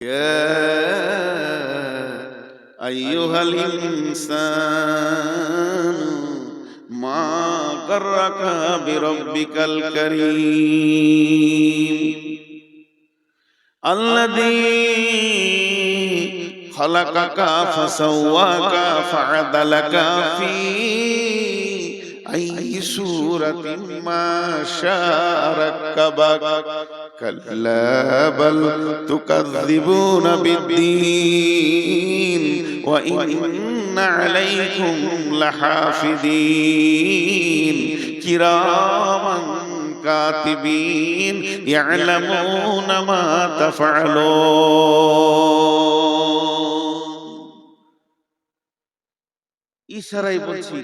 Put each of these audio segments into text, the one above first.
يا أيها الإنسان ما غرك بربك الكريم الذي خلقك فسواك فعدلك في أي سورة ما شاء ركبك كلا بل تكذبون بالدين وإن عليكم لحافظين كراما كاتبين يعلمون ما تفعلون ইশারায় বলছি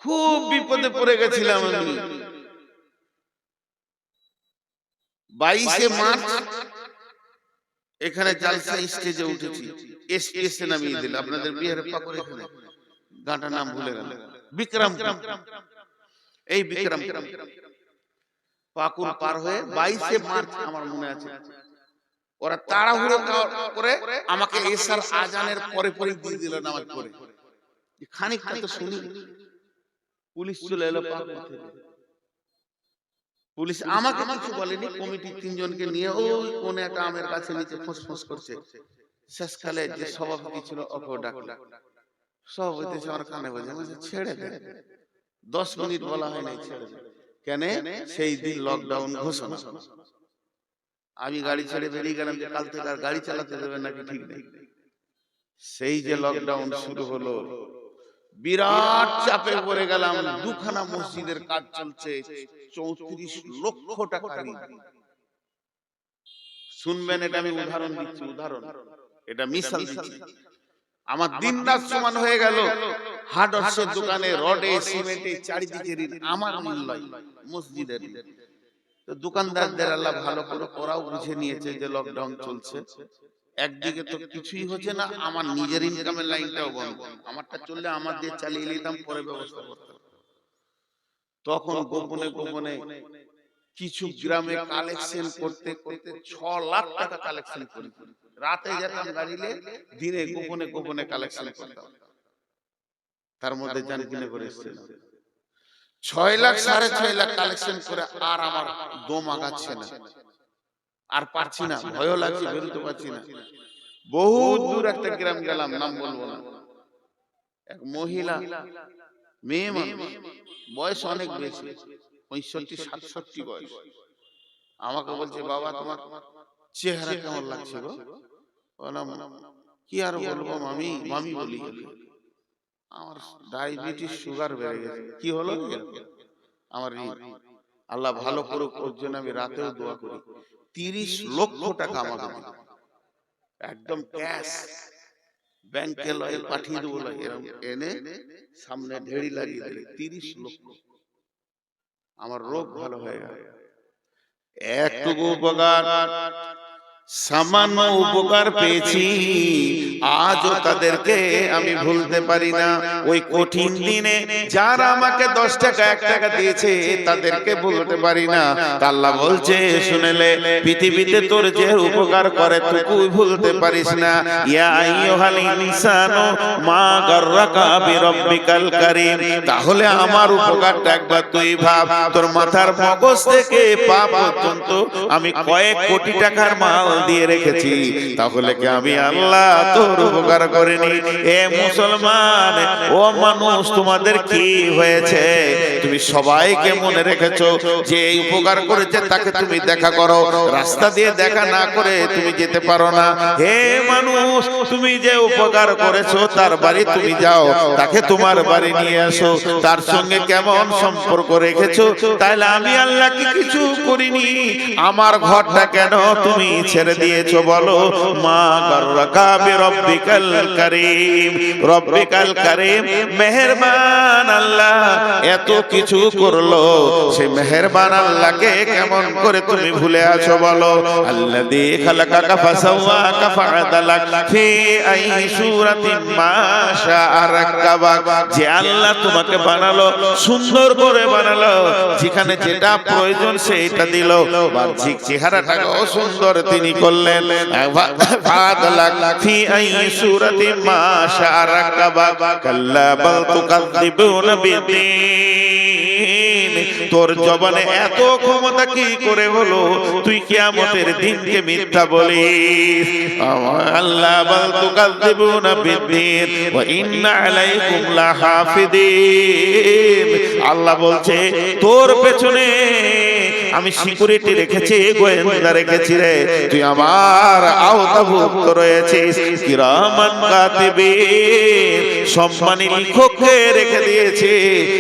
খুব বিপদে পড়ে গেছিলাম আমি 22 মার্চ এখানে জালসা স্টেজে উঠেছি এসএসএ নামিয়ে দিল আপনাদের বিহারের পাকুর এখানে গাঁটা নাম ভুলে গেল বিক্রম এই বিক্রম পাকুর পার হয়ে 22 মার্চ আমার মনে আছে ওরা তাড়াহুড়ো করে আমাকে এশার আজানের পরে পরে দিয়ে দিল নামাজ পড়ে খানিকটা তো শুনি পুলিশ চলে এলো পাকুর থেকে পুলিশ আমাকে কিছু বলেনি কমিটি 3 জনকে নিয়ে ওই কোনে একটা আমের কাছে নিচে ফসফস করছে শেষকালে যে সভাপতি ছিল ওকে ডাকলো সভাপতি আমার কানে বাজে ছেড়ে দে 10 মিনিট বলা হয় নাই ছেড়ে দে কেন সেই দিন লকডাউন ঘোষণা আমি গাড়ি ছেড়ে বেরিয়ে গেলাম যে কাল থেকে আর গাড়ি চালাতে দেবে নাকি ঠিক নেই সেই যে লকডাউন শুরু হলো বিরাট চাপে পড়ে গেলাম দুখানা মসজিদের কাজ চলছে 34 লক্ষ টাকা ঋণ শুনবেন এটা আমি উদাহরণ দিচ্ছি এটা মিসাল দিচ্ছি আমার দিন রাত সমান হয়ে গেল হার্ডওয়্যারের দোকানে রডে সিমেন্টে চারিদিকে ঋণ আমার মূল্য মসজিদের তো দোকানদারদের আল্লাহ ভালো করে ওরাও বুঝে নিয়েছে যে লকডাউন চলছে একদিকে তো কিছুই হচ্ছে না আমার নিজের ইনকামের লাইনটাও বন্ধ আমারটা চললে আমার দিয়ে চালিয়ে নিতাম পরে ব্যবস্থা করতাম তখন গোপনে গোপনে কিছু গ্রামে কালেকশন করতে করতে 6 লাখ টাকা কালেকশন করি রাতে যেতাম গাড়িলে দিনে গোপনে গোপনে কালেকশন করতাম তার মধ্যে জান কিনে করে এসেছিল 6 লাখ 6.5 লাখ কালেকশন করে আর আমার দম আগাচ্ছে না আর পারছি না ভয় লাগছে বেরোতে পারছি না বহুত দূর একটা গ্রাম গেলাম নাম বলবো না এক মহিলা মেয়ে মানুষ বয়স অনেক বেশি 65-67 বয়স আমাকে বলছে বাবা তোমার চেহারা কেমন লাগছে গো বললাম কি আর বলবো মামি বলি আমার ডায়াবেটিস সুগার বেড়ে গেছে কি হলো আমার আল্লাহ ভালো করুক ওর জন্য আমি রাতেও দোয়া করি 30 লক্ষ টাকা আমাকে দিল একদম ক্যাশ ব্যাংকে লয়ে পাঠিয়ে দেবো এরকম এনে সামনে ঢেড়ি লাগিয়ে দিলে 30 লক্ষ আমার রোগ ভালো হয়ে গেল একটুকু উপকার সামান্য উপকার পেয়েছি আজও তাদেরকে আমি ভুলতে পারি না ওই কঠিন দিনে যারা আমাকে 10 টাকা 1 টাকা দিয়েছে তাদেরকে ভুলতে পারি না আল্লাহ বলছে শুনেলে পৃথিবীতে তোর যে উপকার করে তুই ভুলতে পারিস না ইয়া আইয়ুহাল ইনসানু মা গাররাকা বিরাব্বিকাল কারীম তাহলে আমার উপকারটা একবার তুই ভাব তোর মাথার মগজ থেকে পা পর্যন্ত আমি কয়েক কোটি টাকার মাল দিয়ে রেখেছি তাহলে কি আমি আল্লাহ তোর উপকার করিনি এ মুসলমান ও মানুষ তোমাদের কি হয়েছে তুমি সবাইকে মনে রেখেছো যে এই উপকার করেছে তাকে তুমি দেখা করো রাস্তা দিয়ে দেখা না করে তুমি যেতে পারো না হে মানুষ তুমি যে উপকার করেছো তার বাড়ি তুমি যাও তাকে তোমার বাড়ি নিয়ে আসো তার সঙ্গে কেমন সম্পর্ক রেখেছো তাহলে আমি আল্লাহ কি কিছু করিনি আমার ঘরটা কেন তুমি ছেড়ে দিয়েছো বলো মা গাররাকা বিরাব্বিকাল কারীম রব্বিকাল কারীম মেহেরবান আল্লাহ এত কিছু করলো সেই মেহেরবান আল্লাহকে কেমন করে তুমি ভুলে আছো বলো আল্লাযী খালাকাকা ফাসাওয়াকা ফাআদালাক ফি আই সূরাতিন মা শাআ রাক্কাবাক যে আল্লাহ তোমাকে বানালো সুন্দর করে বানালো যেখানে যেটা প্রয়োজন সেটা দিল বাহ্যিক চেহারাটাও সুন্দর তিনি করলেন ফাদলাক ফি আই সূরাতিন মা শারাকাবা কাল্লা বাল তুকাযযিবুনা বিদ্দীন। তোর জবানে এত ক্ষমতা কি করে হলো তুই কিয়ামতের দিনকে মিথ্যা বলিস? আল্লাহ বাল তুকাযযিবুনা বিদ্দীন ওয়া ইন্না আলাইকুম লাহাফিদিন। আল্লাহ বলছে তোর পেছনে আমি সিকিউরিটি রেখেছি, গোয়েন্দা রেখেছি রে, তুই আমার আওতাভুক্ত রয়েছিস। কিরামান কাতিবিন, সম্মানী লিখককে রেখে দিয়েছে,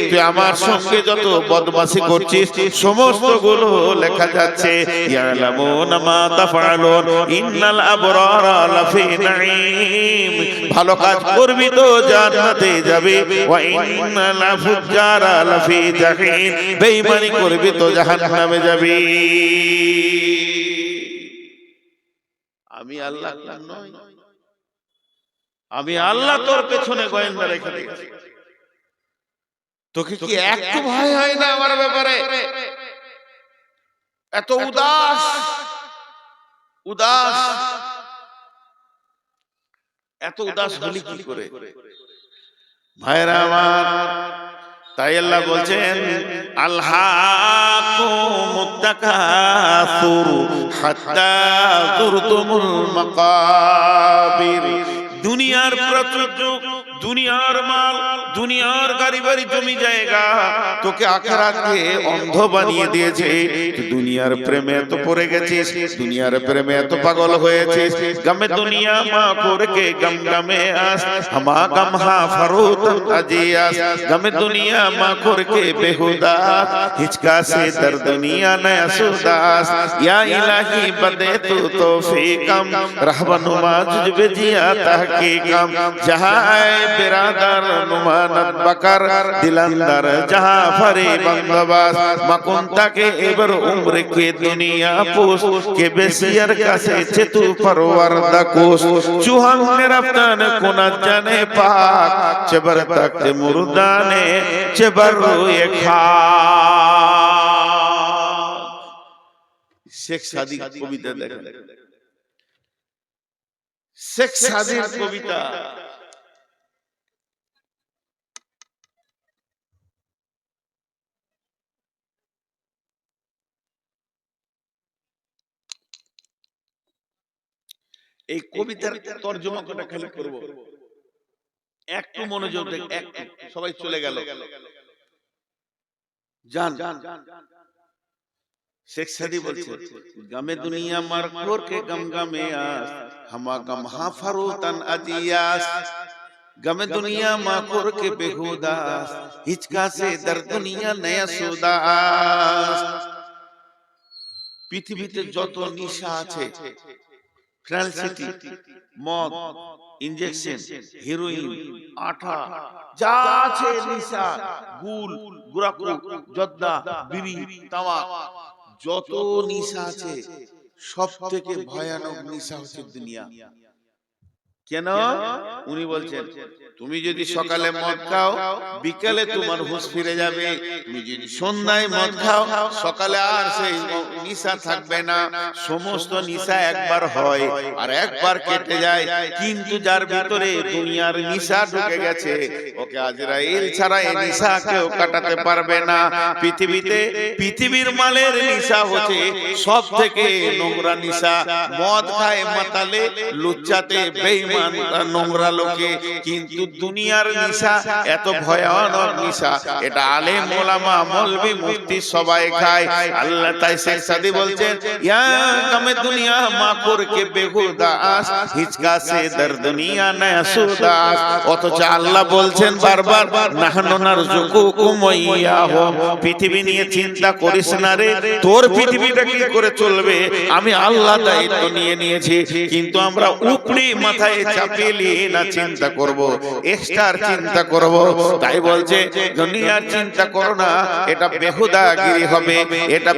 তুই আমার সঙ্গে যত বদমাশি করছিস সমস্ত গুলো লেখা যাচ্ছে। ইয়ালামুনা মা তাফআলুন ইন্নাল আবরারা লাফি নাঈম, ভালো কাজ করবি তো জান্নাতে যাবি, ওয়া ইন্নাল ফুজ্জারা লাফি জাহিম, বেঈমানি করবি তো জাহান্নামে যাবি। আমি আল্লাহ নই, আমি আল্লাহ তোর পেছনে গোয়েন্দা রেখে দিয়েছি। তোকে কি একটু ভয় হয় না আমার ব্যাপারে? এত উদাস উদাস এত উদাস হলি কি করে ভাইরা আমার? তাই আল্লাহ বলছেন আলহাকুমুত তাকাসুর হাত্তা যুরতুমুল মাকাবির। দুনিয়ার প্রাচুর্য, দুনিয়ার মাল, দুনিয়ার গাড়ি বাড়ি জমি জায়গা তোকে আখিরাতকে অন্ধ বানিয়ে দিয়েছে। দুনিয়ার প্রেমে এত পড়ে গেছিস, দুনিয়ার প্রেমে এত পাগল হয়েছিস। গমে দুনিয়া মা করকে গম গমে আস, হামা গম হা ফরুতন আজিয়াস। গমে দুনিয়া মা করকে বেহুদা, হিচকা সে দর দুনিয়া নয়া সুদাস। ইয়া ইলাহি বদে তু তৌফিকম, रहबनुमा जुजबे जिया तहकीकम। जहाँ बिरादर नुमानत बकर, दिलंदर जहाँ फरे बंदोबस्त। मकुंता के एबर उम्र के दुनिया पूस, के बेसियर कसे चेतु परवरदा कोस। चूहन रफ्तान कुना जाने पाक, चबर तक मुर्दाने चबर रोए खाक। शेख सादी कविता देखा, শেখ সাদির কবিতা। এই কবিতার তরজমা কটা খালি করব, একটু মনোযোগ দেখ। একটু সবাই চলে গেল, জান। शेख सादी বলছে গমে দুনিয়া মার করকে গম গমে আস, হামা গম হা ফরুতন আজিয়াস। গমে দুনিয়া মা করকে বেহুদাস, হিচকা সে দর দুনিয়া নয়া সুদাস। পৃথিবীতে যত নিশা আছে, ফ্যান্সিটি, মদ, ইনজেকশন, হেরোইন, আঠা, যা আছে নিশা, গুল, গুরাকু, জর্দা, বিড়ি, তামাক, যত নিশা আছে সব থেকে ভয়ানক নিশা হচ্ছে দুনিয়া। কেন? উনি বলছেন তুমি যদি সকালে মদ খাও বিকালে তোমার হুঁশ ফিরে যাবে, তুমি যদি সন্ধ্যায় মদ খাও সকালে আর সেই নিশা থাকবে না। সমস্ত নিশা একবার হয় আর একবার কেটে যায়, কিন্তু যার ভিতরে দুনিয়ার নিশা ঢুকে গেছে ওকে আজরাইল ছাড়া এই নিশা কেউ কাটাতে পারবে না। পৃথিবীতে পৃথিবীর মালের নিশা হচ্ছে সব থেকে নোংরা নিশা। মদ খায় মাতালে, লুচ্চাতে বেঈমান নোংরা লোকে, কিন্তু দুনিয়ার নিশা এত ভয়ানক নিশা, এটা আলেম ওলামা মৌলভী মুফতি সবাই খায়। আল্লাহ তাই শেখ সাদি বলছেন ইয়া গমে দুনিয়া মা করকে বেহুদাস, হিচকা সে দর দুনিয়া নয়া সুদাস। অথচ আল্লাহ বলছেন বারবার নাহনু নারযুকুকুম ওয়া ইয়াহুম, পৃথিবী নিয়ে চিন্তা করিস না রে, তোর পৃথিবীটা কি করে চলবে আমি আল্লাহ দায়িত্ব নিয়ে নিয়েছি। কিন্তু আমরা উপরি মাথায় চাপিয়ে নিয়ে না চিন্তা করব, এক্সট্রার চিন্তা করব। তাই বলছে দুনিয়ার চিন্তা করো না, এটা বেহুদাগিরি হবে, এটা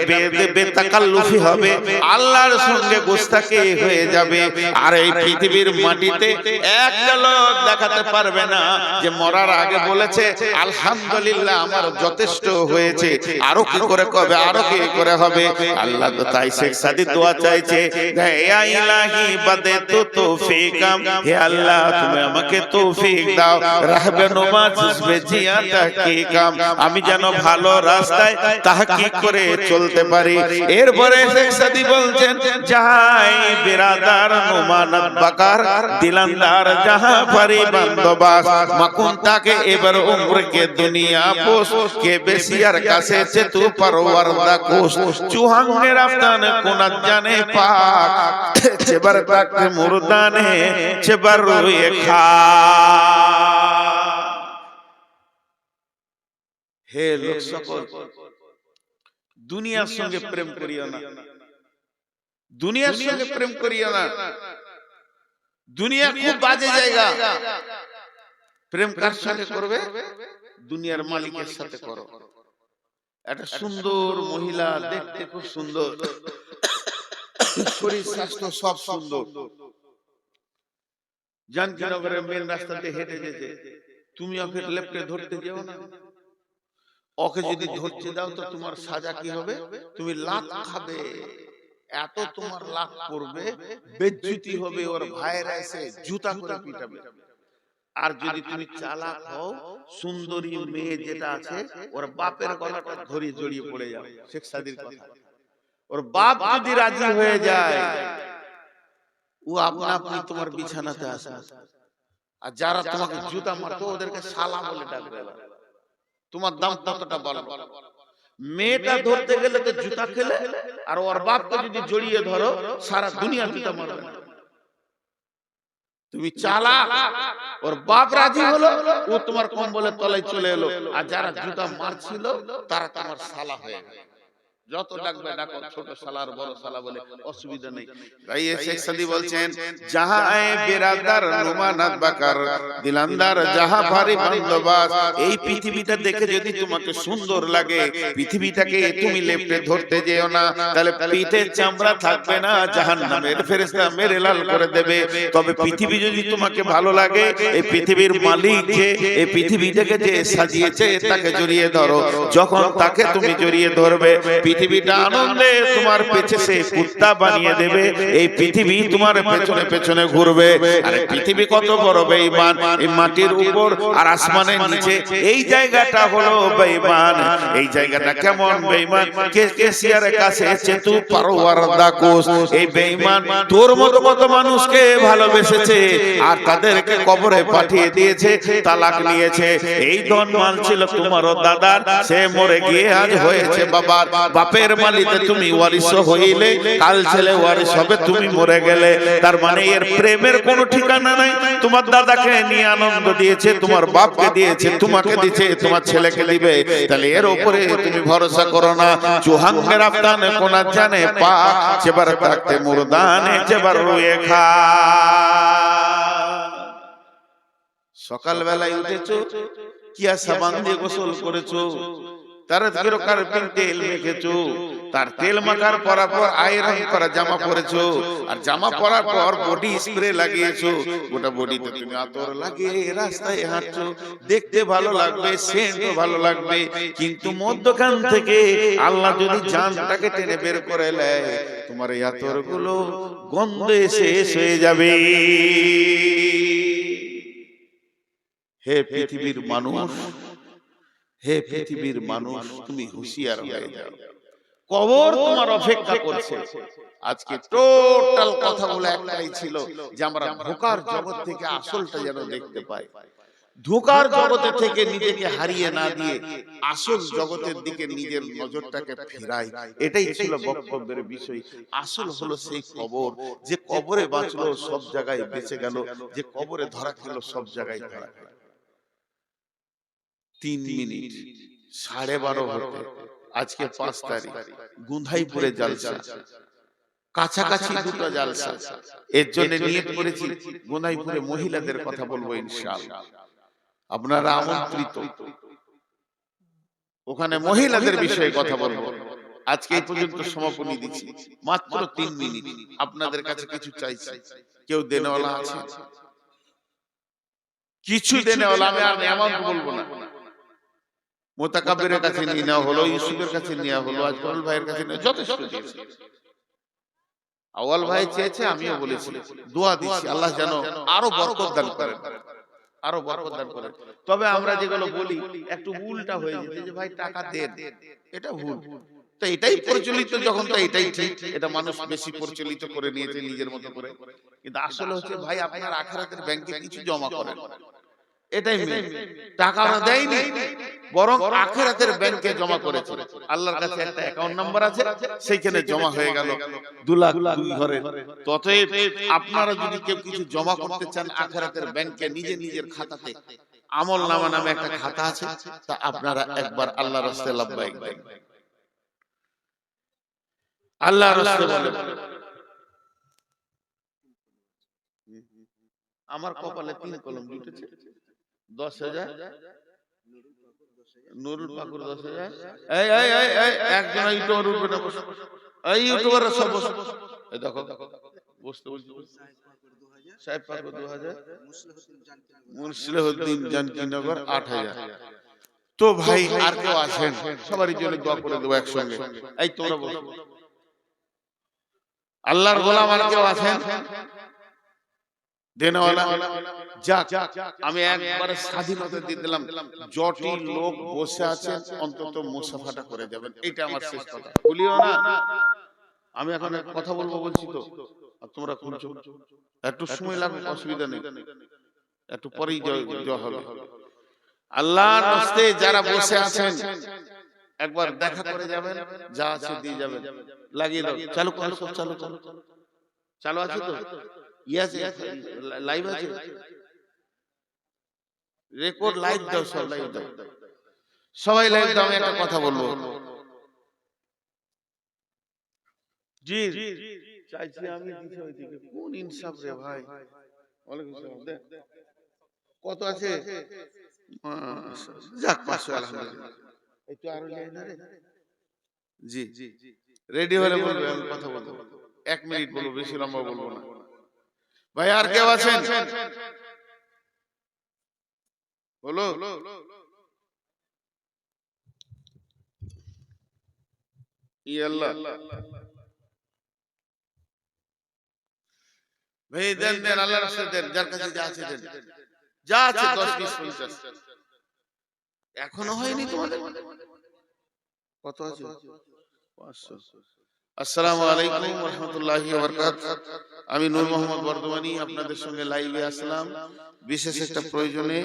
বেতাকাল্লুফি হবে, আল্লাহর সঙ্গে গোস্তাকি হয়ে যাবে। আর এই পৃথিবীর মাটিতে একটা লোক দেখাতে পারবে না যে মরার আগে বলেছে আলহামদুলিল্লাহ আমার যথেষ্ট হয়েছে, আরো কি করে কবে, আরো কি করে হবে। আল্লাহ তো তাই শেখ সাদি দোয়া চাইছে, ইয়া ইলাহি বাদাতু তৌফিকাম, হে আল্লাহ তুমি আমাকে তৌফিক দাও, রাহবে নুমা জুজবে জিয়া তাহকিকাম, আমি যেন ভালো রাস্তায় তাহকিক করে চলতে পারি। এরপরে শেখ সাদি বলছেন, যাই বিরাদার নুমানত বাকার দিলান্দার জাহা পারি বান্দবাস, মাকুন তাকে এবার উমর কে দুনিয়া পোষ, কে বেশিয়ার কাছে চেতু পরওয়ারদা কোষ, চুহাঙ্গে রাফতান কোনাত জানে পাক, চেবার তাক মুরদানে চেবার রুয়ে খা। হে লোক সকল, দুনিয়ার সঙ্গে প্রেম করিও না, দুনিয়ার সঙ্গে প্রেম করিও না। দুনিয়া খুব বাজে জায়গা। প্রেম কার সাথে করবে? দুনিয়ার মালিকের সাথে করো। একটা সুন্দর মহিলা, দেখতে খুব সুন্দর, শরীর স্বাস্থ্য সব সুন্দর, জানকীনগরের মেন রাস্তাতে হেঁটে যেতে, তুমি ওকে লেপটে ধরতে যেও না। ওকে যদি ধরতে দাও তো তোমার সাজা কি হবে? তুমি লাত খাবে, এত তোমার লাত পড়বে, বেজ্জতি হবে, ওর ভাইয়েরা এসে জুতা করে পিটাবে। আর যদি তুমি চালাক হও, সুন্দরী মেয়ে যেটা আছে, ওর বাপের গলাটা ধরে জড়িয়ে পড়ে যাও। শেখ সাদির কথা, ওর বাপ যদি রাজি হয়ে যায়, ও আপনা আপনি তোমার বিছানাতে আসে। আর যারা তোমাকে জুতা মারতো ওদেরকে শালা বলে ডাকবে। তোমার দাম কতটা বলো? মেয়েটা ধরতে গেলে তো জুতা খেলে, আর ওর বাপকে যদি জড়িয়ে ধরো সারা দুনিয়া জুতা মারবে। তুমি চালাক, ওর বাপ রাজি হলো, ও তোমার কম্বলের তলায় চলে এলো, আর যারা জুতা মারছিল তারা তোমার শালা হয়ে গেল। যত ডাকবে ডাকো, ছোট শালার বড় শালা বলে অসুবিধা নেই। তাই শেখ সাদি বলছেন, যাহা আয়ে বিরাদার নুমানাত বাকার দিলান্দার জাহা ভারি বান্দবাস, এই পৃথিবীটা দেখে যদি তোমাকে সুন্দর লাগে, পৃথিবীটাকে তুমি লেপটে ধরতে যেও না, তাহলে পিঠের চামড়া থাকবে না, জাহান্নামের ফেরেশতা মেরে লাল করে দেবে। তবে পৃথিবী যদি তোমাকে ভালো লাগে, এই পৃথিবীর মালিক যে এই পৃথিবীটাকে যে সাজিয়েছে তাকে জড়িয়ে ধরো। যখন তাকে তুমি জড়িয়ে ধরবে, পৃথিবীটা আনন্দে তোমার পেছনে কুত্তা বানিয়ে দেবে, এই পৃথিবী তোমার পেছনে পেছনে ঘুরবে। আরে পৃথিবী কত বড় বেঈমান, এই মাটির উপর আর আসমানের নিচে, এই জায়গাটা হলো বেঈমান। এই জায়গাটা কেমন বেঈমান? কেসিয়ারের কাছে চেতু পরওয়ারদা কোষ, এই বেঈমান তোর মতো কত মানুষকে ভালোবেসেছে আর তাদেরকে কবরে পাঠিয়ে দিয়েছে, তালাক নিয়েছে। এই ধন মাল ছিল তোমারও দাদার, সে মরে গিয়ে আজ হয়েছে বাবার। বাপের মালিতে তুমি ওয়ারিশ হইলে, কাল ছেলে ওয়ারিশ হবে, তুমি মরে গেলে। তার মানে এর প্রেমের কোনো ঠিকানা নাই। তোমার দাদাকে নিয়ে আনন্দ দিয়েছে, তোমার বাপকে দিয়েছে, তোমাকে দিয়েছে, তোমার ছেলেকে দিবে, তাহলে এর উপরে তুমি ভরসা করো না। চুহাঙ্গের আফতানে কোনা জানে পা, চেবার থাকতে মুরদানে চেবার রুয়ে খা। সকাল বেলায় উঠেছো, কিয়া সাবান দিয়ে গোসল করেছো, তার তেল মেখেছো, তার তেল মাখার পর আয়রন করা জামা পরেছো, আর জামা পরার পর বডি স্প্রে লাগিয়েছো, গোটা বডিতে তুমি আতর লাগিয়ে রাস্তায় হাঁটছো, দেখতে ভালো লাগবে, সেন্টও ভালো লাগবে। কিন্তু মধ্যখান থেকে আল্লাহ যদি জানটাকে টেনে বের করে নেয়, তোমার এই আতর গুলো গন্ধে শেষ হয়ে যাবে। হে পৃথিবীর মানুষ, হে পৃথিবীর মানুষ, তুমি হুঁশিয়ার হয়ে যাও, কবর তোমার অপেক্ষা করছে। আজকে টোটাল কথাগুলো একটাই ছিল যে আমরা ধোঁকার জগৎ থেকে আসলটা যেন দেখতে পাই, ধোঁকার জগতে থেকে নিজেকে হারিয়ে না দিয়ে আসল জগতের দিকে নিজের নজরটাকে ফেরাই। এটাই ছিল বক্তব্যের বিষয়। আসল হলো সেই কবর, যে কবরে বাঁচলো সব জায়গায় বেঁচে গেল, যে কবরে ধরা খেলো সব জায়গায় ধরা খেলো। 3 মিনিট 12:30 হতে আজকে 5 তারিখ, গুন্ধাইপুরে জালসা, কাছাকাছি দুটো জালসা, এর জন্য নিয়ত করেছি গোনাইপুরে মহিলাদের কথা বলবো ইনশাআল্লাহ। আপনারা আমন্ত্রিত, ওখানে মহিলাদের বিষয়ে কথা বলবো। আজকে এই পর্যন্ত সমাপনী দিচ্ছি, মাত্র 3 মিনিট। আপনাদের কাছে কিছু চাইছি, কেউ দেনেওয়ালা আছে? কিছু দেনেওয়ালা, আমি আর অ্যামাউন্ট বলবো না। মোতাকাব্বিরের কাছে নিয়ে নেওয়া হলো, ইউসুফের কাছে নেওয়া হলো, আজমল ভাইয়ের কাছে নেওয়া, যথেষ্ট দিয়েছে। আওয়াল ভাই চেয়েছে, আমিও বলেছি, দোয়া দিচ্ছি আল্লাহ যেন আরো বরকত দান করেন, আরো বরকত দান করেন। তবে আমরা যেগুলো বলি একটু উল্টা হয়ে যেতে, যে ভাই টাকা দেন, এটা ভুল। তো এটাই প্রচলিত যখন, তো এটাই ঠিক, এটা মানুষ বেশি প্রচলিত করে নিয়েছে নিজের মতো করে। কিন্তু আসলে হচ্ছে ভাই, আপনার আখিরাতের ব্যাংকে কিছু জমা করেন, এটাই মেন। টাকা ওরা দেয়নি, বরং আখিরাতের ব্যাংকে জমা করেছে। আল্লাহর কাছে একটা অ্যাকাউন্ট নাম্বার আছে, সেইখানে জমা হয়ে গেল 2 লাখ 2 ঘরে। ততএব আপনারা যদি কেউ কিছু জমা করতে চান আখিরাতের ব্যাংকে, নিজের খাতাতে আমলনামা নামে একটা খাতা আছে, তা আপনারা একবার আল্লাহর রাস্তায় লাব্বাইক দেন। আল্লাহর রাস্তায় বলেন, আমার কপালে 3 কলম জুটেছে, 10,000। নুরুল পাকুর 10,000। এই এই এই এই একজন ইউটিউবার উঠবে না, বসো। এই ইউটিউবাররা সব বসো। এই দেখো, বসতে বলছি। সাহেব পাকুর 2,000, মুসলিহুদ্দিন জানকীনগর 8,000। তো ভাই আর কেউ আসেন, সবারই জন্য দোয়া করে দেবো একসঙ্গে। এই তোমরা বসো। আল্লাহর গোলাম আর কেউ আছেন দেনওয়ালা? যাক, আমি একবারে স্বাধীনতা দিয়ে দিলাম, যটি লোক বসে আছেন অন্তত মুসাফাটা করে যাবেন, এটা আমার শেষ কথা। বলিও না, আমি এখন কথা বলবো বলছি তো, আর তোমরা শুনছো, একটু সময় লাগবে, অসুবিধা নেই, একটু পরেই যাওয়া হবে। আল্লাহর রাস্তায় যারা বসে আছেন একবার দেখা করে যাবেন, যা আছে দিয়ে যাবেন। লাগিয়ে দাও, চালু করো, সব চালু চালু চালু আছে তো? ইয়াছে লাইভ আছে, রেকর্ড লাইভ দাও, সব লাইভ দাও, সবাই লাইভ দাও। আমি একটা কথা বলবো, জি চাইছি আমি দিতে ওইদিকে, কোন ইনসাফ রে ভাই। ওয়ালাইকুম আসসালাম। দেখ কত আছে, যাক 500, আলহামদুলিল্লাহ। একটু আরো যাই না রে। জি রেডি হলে বলবে, আমি কথা বলবো, 1 মিনিট বলবো, বেশি লম্বা বলবো না। ভাই আর কেউ আছেন? বলো। ই আল্লাহ ভাই, দেন দেন, আল্লাহর রাস্তায় দেন, যার কাছে যা আছে দেন, যা আছে 10, 20, 50। এখনো হয়নি তোমাদের? কত আছে? 500। আসসালামু আলাইকুম ওয়া রাহমাতুল্লাহি ওয়া বারাকাতুহু। আমি নূর মোহাম্মদ বর্ধমানী আপনাদের সঙ্গে লাইভে আসলাম বিশেষ একটা প্রয়োজনে।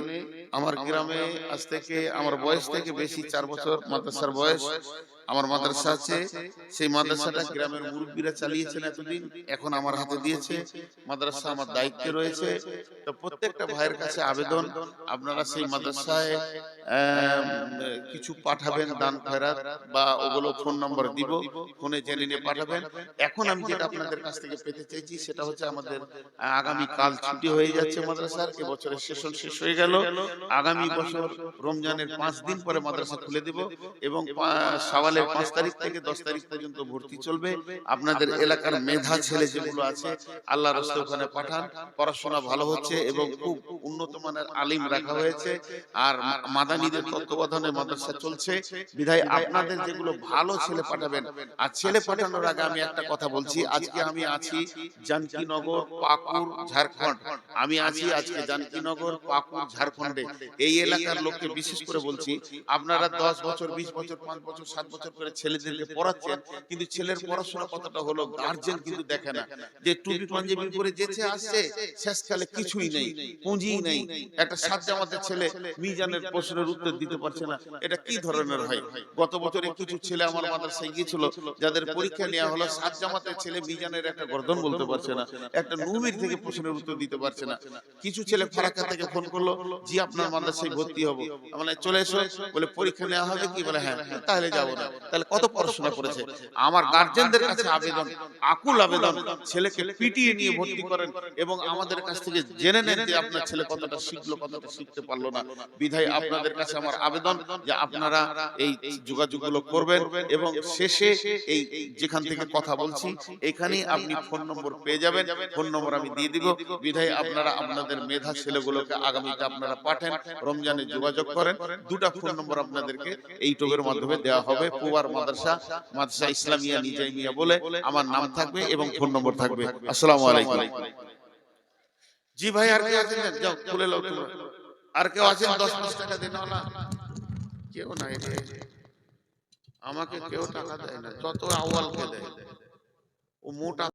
আমার গ্রামে আজ থেকে, আমার বয়স থেকে বেশি 4 বছর মাদ্রাসার বয়স। আমার মাদ্রাসা আছে, সেই মাদ্রাসাটা গ্রামের মুরব্বীরা চালিয়েছেন এতদিন, এখন আমার হাতে দিয়েছে। মাদ্রাসা আমার দায়িত্বে রয়েছে। তো প্রত্যেকটা ভাইয়ের কাছে আবেদন, আপনারা সেই মাদ্রাসায় কিছু পাঠাবেন, দান খয়রাত বা ওগুলো ফোন নাম্বার দিব, ফোনে জেনে নিয়ে পাঠাবেন। এখন আমি যেটা আপনাদের কাছ থেকে পেতে চাইছি সেটা হচ্ছে, আমাদের আগামী কাল ছুটি হয়ে যাচ্ছে মাদ্রাসার, এবছরের সেশন শেষ হয়ে গেল। আগামী বছর রমজানের 5 দিন পরে মাদ্রাসা খুলে দেব, এবং শাওয়ালের 5 তারিখ থেকে 10 তারিখ পর্যন্ত ভর্তি চলবে। আপনাদের এলাকার মেধা ছেলে যেগুলো আছে, আল্লাহর রাস্তায় ওখানে পাঠান, পড়াশোনা ভালো হচ্ছে এবং খুব উন্নত মানের আলিম রাখা হয়েছে। আর মাদানীদের তত্ত্বাবধানে মাদ্রাসা চলছে, বিধায় আপনাদের যেগুলো ভালো ছেলে পাঠাবেন। আর ছেলে পাঠানোর আগে আমি একটা কথা বলছি, আজকে আমি আছি জানকীনগর, পাকুড়, ঝাড়খণ্ড। আমি আছি আজকে জানকীনগর, পাকুড়, ঝাড়খণ্ডে। এই এলাকার লোককে বিশেষ করে বলছি, আপনারা 10 বছর, 20 বছর, 5 বছর, 7 বছর করে ছেলেদেরকে পড়াচ্ছেন, কিন্তু ছেলের পড়াশোনা কতটা হলো গার্জেন কিন্তু দেখে না। যে টুপি পাঞ্জাবি পরে যেচে আসছে, শেষকালে কিছুই নেই, পুঁজিই নেই। একটা 7 জামাতের ছেলে মিজানের প্রশ্নের উত্তর দিতে পারছে না, এটা কি ধরনের হয়? গত বছরে কিছু ছেলে আমার মাদ্রাসায় গিয়েছিল, যাদের পরীক্ষা নেওয়া হলো, 7 জামাতের ছেলে মিজানের একটা গর্দন বলতে পারছে না, একটা নুমির থেকে প্রশ্নের উত্তর দিতে পারছে না। কিছু ছেলে ফারাক্কা থেকে ফোন করলো, জি আপনার মাদ্রাসায় ভর্তি হবো, মানে চলে এসো, বলে পরীক্ষা নেওয়া হবে কি? বলে হ্যাঁ, তাহলে যাবো না। তাহলে কত পড়াশোনা করেছে? আমার গার্জেনদের কাছে আবেদন, আকুল আবেদন, ছেলেকে পিটিয়ে নিয়ে ভর্তি করেন এবং আমাদের কাছ থেকে জেনে নেন যে আপনার ছেলে কতটা শিখলো, কতটা শিখতে পারলো না। বিধায় আপনাদের কাছে আমার আবেদন যে আপনারা এই যোগাযোগগুলো করবেন এবং শেষে এই যেখান থেকে কথা বলছি এখানেই আপনি ফোন নম্বর পেয়ে যাবেন। ফোন নম্বর আমি দিয়ে দিব। বিধায় আপনারা আপনাদের মেধা ছেলেগুলোকে আগামীতে আপনারা পাঠান, রমজানে যোগাযোগ করেন। দুটা ফোন নম্বর আপনাদেরকে এই টোকের মাধ্যমে দেওয়া হবে। পুবার মাদ্রাসা, মাদ্রাসা ইসলামিয়া নিজামিয়া বলে আমার নাম থাকবে এবং ফোন নম্বর থাকবে। আসসালামু আলাইকুম। জি ভাই, আর কেউ আছেন? যাও খুলে লাও তোমরা। আর কেউ আছেন 10-5 টাকা দেন না? কেউ নাই রে, আমাকে কেউ টাকা দেয় না, যত আউয়ালকে দেয়। ও মোটা